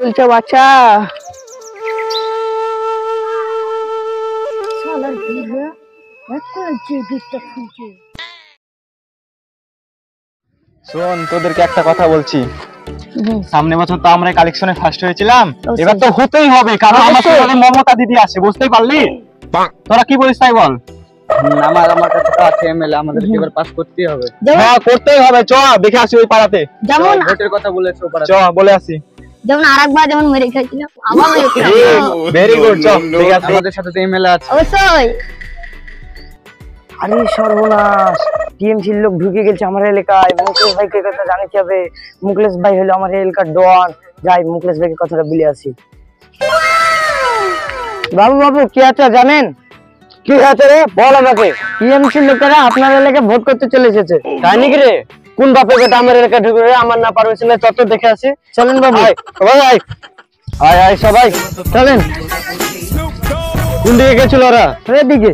বলছো বাচ্চা শোন, তোদেরকে একটা কথা বলছি। সামনে বছর তো আমরা কালেকশনে ফার্স্ট হয়েছিলাম, এবার তো হতেই হবে, কারণ আমার সাথে মমতা দিদি আছে, বুঝতেই পারলি? তোরা কি বলিস তাই বল। আমার কাছে তো আছে এমএলএ, আমাদেরকে এবার পাস করতেই হবে। হ্যাঁ, করতেই হবে। চ দেখে আসি ওই পাড়াতে। যেমন ভোটের কথা বলেছো পাড়াতে। চ বলে আসি। যেমন আরেকবার যেমন মেরে খেয়েছিল আবার ভেরি গুড। চ দেখে আসি। আমাদের সাথে তো এমএলএ আছে। অবশ্যই। আরে সর্বনাশ, টিএমসির লোক ঢুকে গেছে আমার এলাকায়। মুকেশ ভাইকে কথা জানাতে হবে। মুকেশ ভাই হলো আমার এলাকার ডন। যাই মুকেশ ভাইকে কথাটা বলে আসি। বাবু বাবু কি আছে জানেন? কি আছে রে বল আমাকে। টিএমসির লোকেরা আপনার এলাকায় ভোট করতে চলে এসেছে। তাই নাকি রে? কোন বাপের কথা আমার এলাকায় ঢুকে রে? আমার না পারমিশনে চত্বর দেখে আসি। চলেন বাবু। সবাই আয় আয় আয় সবাই চলেন। কোন দিকে গেছিল ওরা? এদিকে।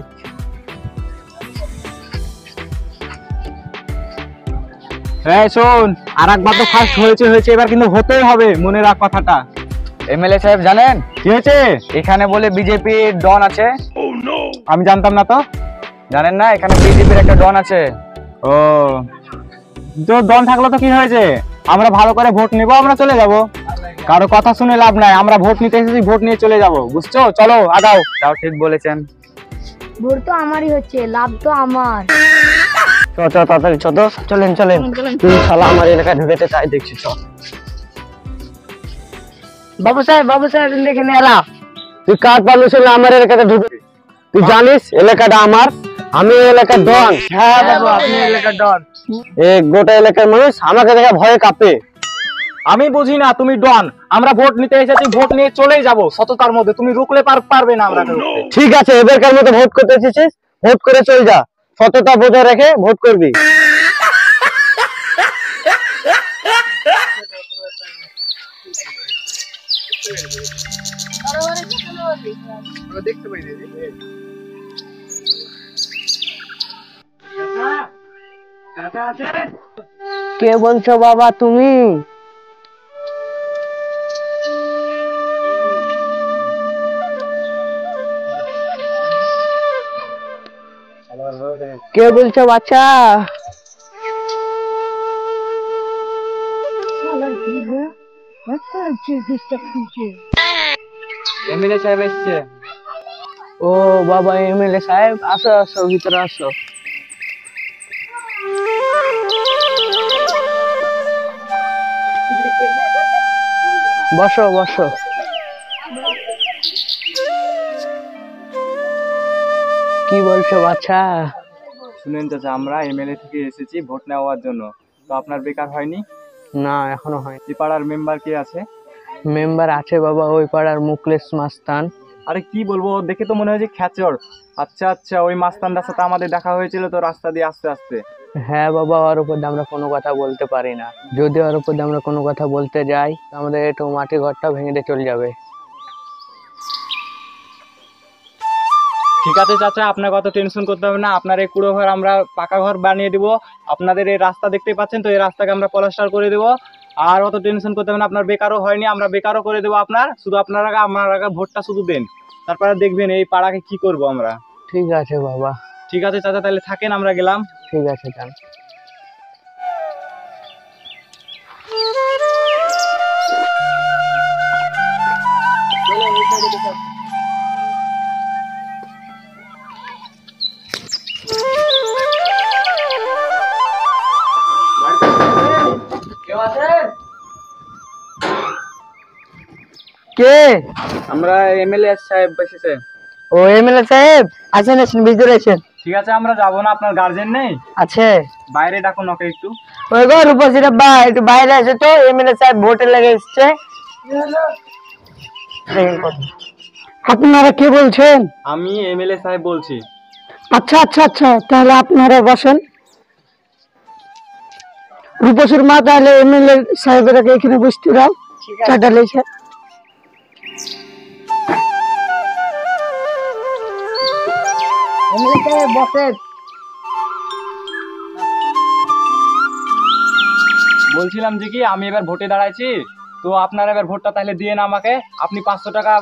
হ্যাঁ শোন, আরেকবার তো ফার্স্ট হয়েছে, এবার কিন্তু হতেই হবে, মনে রাখ কথাটা। এমএলএ সাহেব জানেন কি হয়েছে? এখানে বলে বিজেপি ডন আছে। আমি জানতাম না তো। জানেন না এখানে বিজেপির একটা ডন আছে? ও, তো দম থাকলো তো কি হয়েছে? আমরা ভালো করে ভোট নিব, আমরা চলে যাব। কারো কথা শুনে লাভ নাই, আমরা ভোট নিতে এসেছি, ভোট নিয়ে চলে যাব, বুঝছো? চলো আগাও। তাও ঠিক বলেছেন। ভোট তো আমারই হচ্ছে, লাভ তো আমার। চ চ তাড়াতাড়ি চ তো। চলেন চলেন। তুই শালা আমার এলাকায় ঢুকেতে চাই দেখছি। চ বাবু সাহেব দেখে নেলা। তুই কার পারমিশনে আমার এলাকাতে ঢুকে? তুই জানিস এলাকাটা আমার, আমি এলাকার ডন। হ্যাঁ বাবু, আপনি এলাকার ডন। এই গোটা এলাকার মানুষ আমাকে দেখে ভয়ে কাঁপে। আমি বুঝি না তুমি ডন, আমরা ভোট নিতে এসেছি, ভোট নিয়ে চলেই যাব সততার মধ্যে, তুমি রুকলে পারবে না আমরা। ঠিক আছে, এবারকার মতো ভোট করতে এসেছিস, ভোট করে চল যা। সততা বজায় রেখে ভোট করবি। কে বলছো বাবা তুমি? কে বলছো বাচ্চা? এমএলএ সাহেব এসছে। ও বাবা এমএলএ সাহেব, আসো আসো ভিতরে আসো। বসো বসো। কি বলছো বাচ্চা? শুনেন চাচা, আমরা এমএলএ থেকে এসেছি ভোট নেওয়ার জন্য, তো আপনার বেকার হয়নি? না এখনো হয়নি। এই পাড়ার মেম্বার কে আছে? মেম্বার আছে বাবা, ওই পাড়ার মুকলেশ মাস্তান। আরে কি বলবো, দেখে তো মনে হয় যে খ্যাচর। আচ্ছা আচ্ছা, ওই মাস্তানদার সাথে আমাদের দেখা হয়েছিল তো রাস্তা দিয়ে আস্তে আস্তে। হ্যাঁ বাবা, ওর উপর দিয়ে আমরা কোনো কথা বলতে পারি না। যদি ওর উপর দিয়ে আমরা কোনো কথা বলতে যাই, আমাদের একটু মাটি ঘরটা ভেঙে দিয়ে চলে যাবে। ঠিক আছে চাচা, আপনার কত টেনশন করতে হবে না, আপনার এই কুড়ো ঘর আমরা পাকা ঘর বানিয়ে দিব। আপনাদের এই রাস্তা দেখতে পাচ্ছেন তো, এই রাস্তাকে আমরা প্লাস্টার করে দেবো। আর অত টেনশন করতে হবে না, আপনার বেকারও হয়নি, আমরা বেকারও করে দেবো আপনার। শুধু আপনারা আমার আগে ভোটটা শুধু দেন, তারপরে দেখবেন এই পাড়াকে কি করব আমরা। ঠিক আছে বাবা। ঠিক আছে চাচা, তাহলে থাকেন, আমরা গেলাম। ঠিক আছে যান। কে? আমরা এমএলএ সাহেব বসেছে। ও এমএলএ সাহেব আছেন, আছেন ভিতরে আছেন। ঠিক আছে, আমরা যাবো না, আপনার গার্জেন নেই? আছে। বাইরে ডাকুন ওকে একটু। ওই গো রূপসীরা ভাই একটু বাইরে আসে তো, এমএলএ সাহেব ভোটে লেগে এসছে। আপনারা কে বলছেন? আমি এমএলএ সাহেব বলছি। আচ্ছা আচ্ছা আচ্ছা, তাহলে আপনারা বসেন। রূপসীর মা, তাহলে এমএলএ সাহেবেরাকে এখানে বসতে দাও। চাটা লেছে। এমএলএ সাহেব বসেন। বলছিলাম যে কি, আমি এবার ভোটে দাঁড়াইছি, তো তো আপনারা এবার ভোটটা তাহলে দিয়ে না আমাকে। আপনি 500 টাকা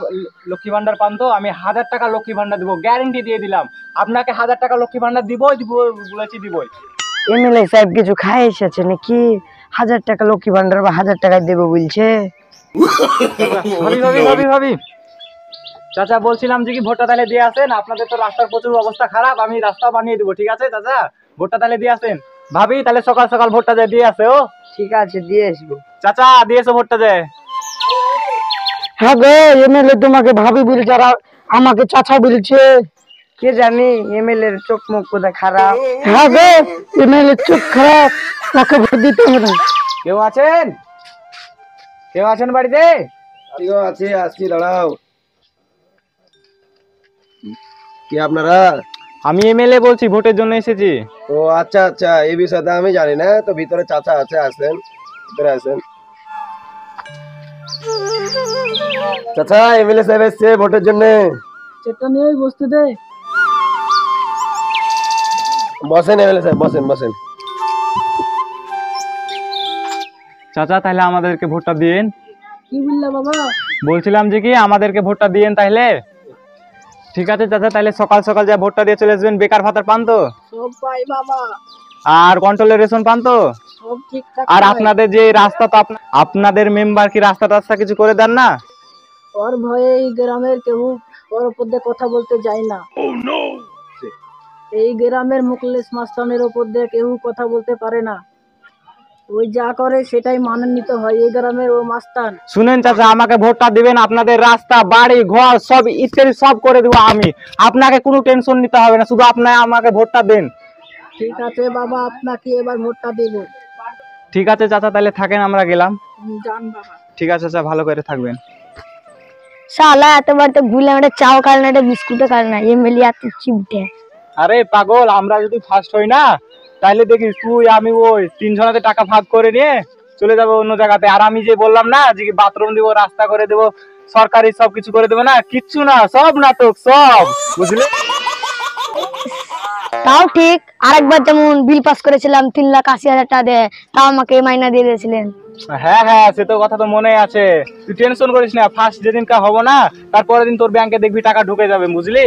লক্ষ্মী ভান্ডার পান, তো আমি 1000 টাকা লক্ষ্মী ভান্ডার দিব, গ্যারেন্টি দিয়ে দিলাম। আপনাকে 1000 টাকা লক্ষ্মী ভান্ডার দিবই বলেছি দিবই। এমএলএ সাহেব কিছু খাই এসেছে নাকি? 1000 টাকা লক্ষ্মী ভান্ডার বা 1000 টাকায় দেবো বলছে। ভাবি চাচা, বলছিলাম যে কি ভোটটা তাহলে দিয়ে আসেন। আপনাদের তো রাস্তার প্রচুর অবস্থা খারাপ, আমি রাস্তা বানিয়ে দিব, ঠিক আছে চাচা? ভোটটা তাহলে দিয়ে আসেন। ভাবি তাহলে সকাল সকাল ভোটটা যায় দিয়ে আসে। ও ঠিক আছে, দিয়ে আসবো। চাচা দিয়েছো ভোটটা যায়? হ্যাঁ গো, এমএলএ তোমাকে ভাবি বলছে আর আমাকে চাচা বলছে। কে জানি এমএলএ এর চোখ মুখ কোথায় খারাপ। হ্যাঁ গো, এমএলএ চোখ খারাপ, তাকে ভোট দিতে হবে না। কেউ আছেন? কেউ আছেন বাড়িতে? আছে, আসছি, দাঁড়াও। কি আপনারা? আমি এমএলএ বলছি, ভোটের জন্য এসেছি। ও আচ্ছা আচ্ছা, এই বিষয়টা আমি জানি না তো। ভিতরে চাচা আছে, আসেন, ভিতরে আসেন। চাচা, এমএলএ সাহেব এসছে ভোটের জন্য। সেটা নিয়ে বসতে দে। বসেন এমএলএ সাহেব, বসেন বসেন। চাচা তাহলে আমাদেরকে ভোটটা দিন। কি বললা বাবা? বলছিলাম যে কি আমাদেরকে ভোটটা দিন তাহলে। ঠিক আছে চাচা, তাহলে সকাল সকাল যা ভোটটা দিয়ে চলে আসবেন। বেকার ভাতা পান তো? সব পাই বাবা, আর কন্ট্রোলের রেশন পান তো? সব ঠিকঠাক। আর আপনাদের যে রাস্তা, তো আপনাদের মেম্বার কি রাস্তা টাস্তা কিছু করে দেন না? ওর ভয়ে এই গ্রামের কেউ ওর উপর দিয়ে কথা বলতে যায় না। এই গ্রামের মুখলেস মাস্তানের উপর দিয়ে কেউ কথা বলতে পারে না। ওই যা করে সেটাই মানে নিতে হয়। এই গ্রামের ও মাস্তান। শুনেন চাচা, আমাকে ভোটটা দিবেন, আপনাদের রাস্তা বাড়ি ঘর সব ইত্যাদি সব করে দিব আমি। আপনাকে কোনো টেনশন নিতে হবে না, শুধু আপনি আমাকে ভোটটা দেন। ঠিক আছে বাবা, আপনাকে এবার ভোটটা দেব। ঠিক আছে চাচা, তাহলে থাকেন, আমরা গেলাম। জান বাবা। ঠিক আছে চাচা, ভালো করে থাকবেন। শালা এতবার তো ভুলে আমরা চাও খাল না, বিস্কুটও খাল না, এমএলএ এত চিমটে। আরে পাগল, আমরা যদি ফার্স্ট হই না তাহলে দেখিস তুই আমি ওই 3 জনাতে টাকা ভাগ করে নিয়ে চলে যাবো অন্য জায়গাতে। আর আমি যে বললাম না যে বাথরুম দিব, রাস্তা করে দেবো, সরকারি সব কিছু করে দেবো, না কিচ্ছু না, সব নাটক সব, বুঝলে? তাও ঠিক, আরেকবার যেমন বিল পাস করেছিলাম 3,80,000 টাকা দিয়ে, তাও আমাকে মাইনা দিয়ে দিয়েছিলেন। হ্যাঁ হ্যাঁ, সে তো কথা তো মনে আছে। তুই টেনশন করিস না, ফার্স্ট যেদিনকা হবো না তারপরের দিন তোর ব্যাংকে দেখবি টাকা ঢুকে যাবে, বুঝলি?